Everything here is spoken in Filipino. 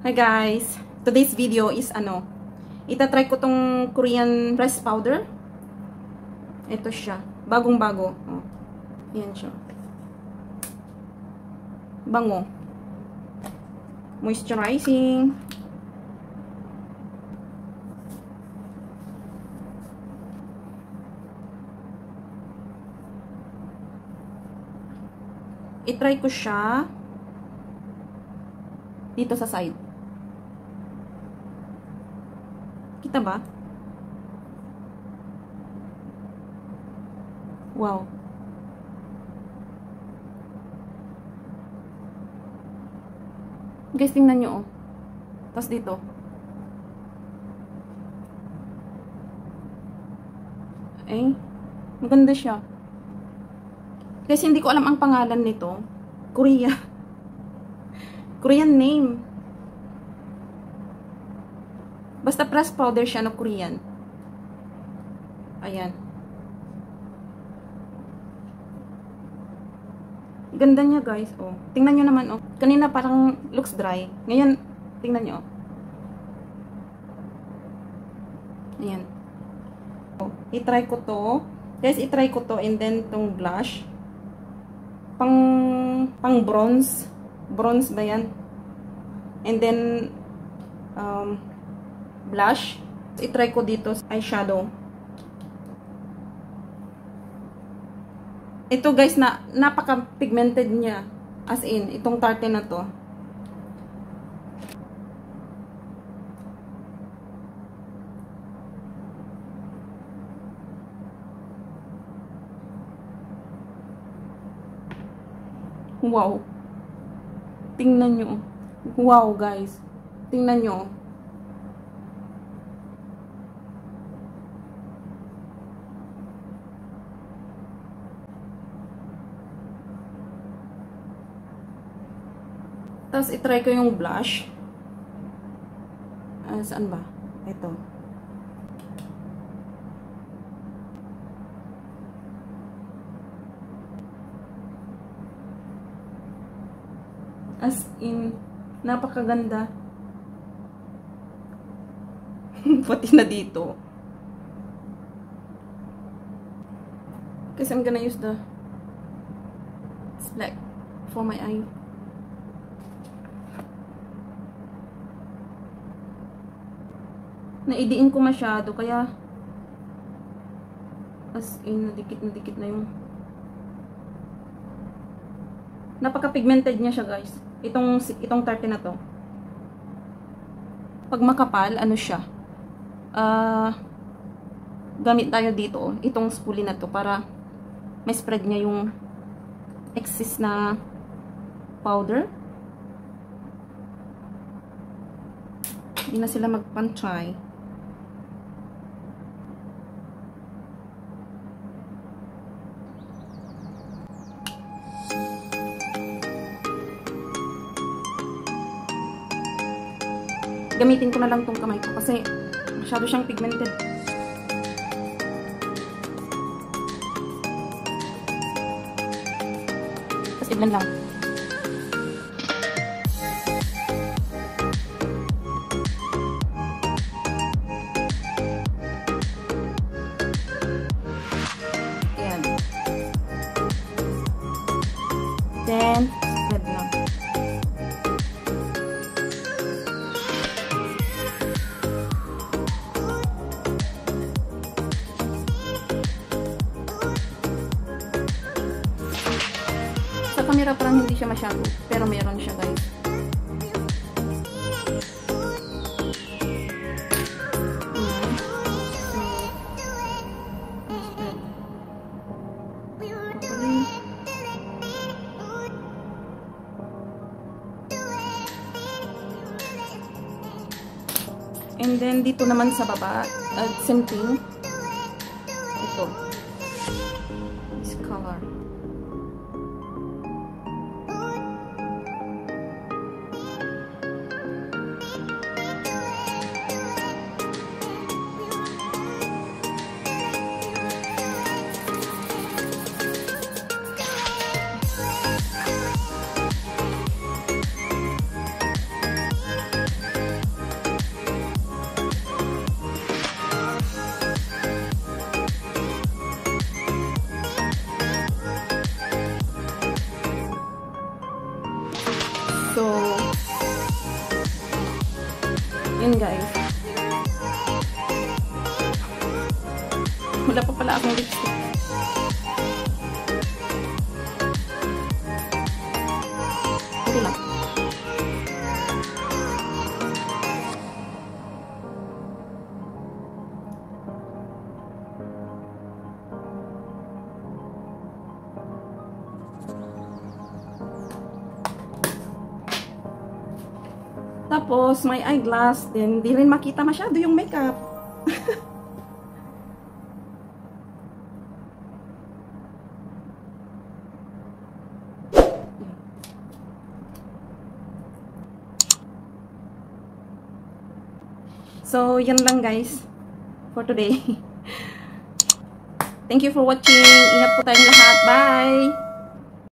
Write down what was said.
Hi guys! Today's video is itatry ko tong Korean press powder. Ito siya. Bagong-bago. Oh. Ayan siya. Bango. Moisturizing. I-try ko siya dito sa side. Kita ba? Wow. Guys, tingnan nyo, oh. Tapos dito. Eh, maganda siya. Kasi hindi ko alam ang pangalan nito. Korea. Korean name. Basta press powder siya na Korean. Ayan. Ganda niya, guys. Oh. Tingnan nyo naman, oh. Kanina parang looks dry. Ngayon, tingnan nyo, oh. Ayan. Oh, i-try ko to. Guys, i-try ko to and then tong blush. Pang bronze. Bronze ba yan? And then, blush. I-try ko dito eyeshadow. Ito guys, napaka-pigmented niya. As in, itong Tarte na to. Wow. Tingnan nyo. Wow, guys. Tingnan nyo. Tapos, itry ko yung blush. Saan ba? Ito. As in, napakaganda. Pati na dito. Kasi I'm gonna use the black for my eye. Naidiin ko masyado, kaya as in, nadikit na yung napaka-pigmented niya siya, guys. Itong Tarte na to. Pag makapal, ano siya? Gamit tayo dito, oh, itong spoolie na to para may spread niya yung excess na powder. Hindi na sila magpantry. Gamitin ko na lang tong kamay ko kasi masyado siyang pigmented. Tapos i-blend lang. Ayan. Then, spread lang. Camera parang hindi siya masyado, pero meron siya, guys. And then dito naman sa baba, same thing. Ito. This color. Yan guys. Wala pa pala akong lipstick. Okay lang. Tapos, may eyeglass. Then, di rin makita masyado yung makeup. So, yan lang guys for today. Thank you for watching. Ingat po tayong lahat. Bye!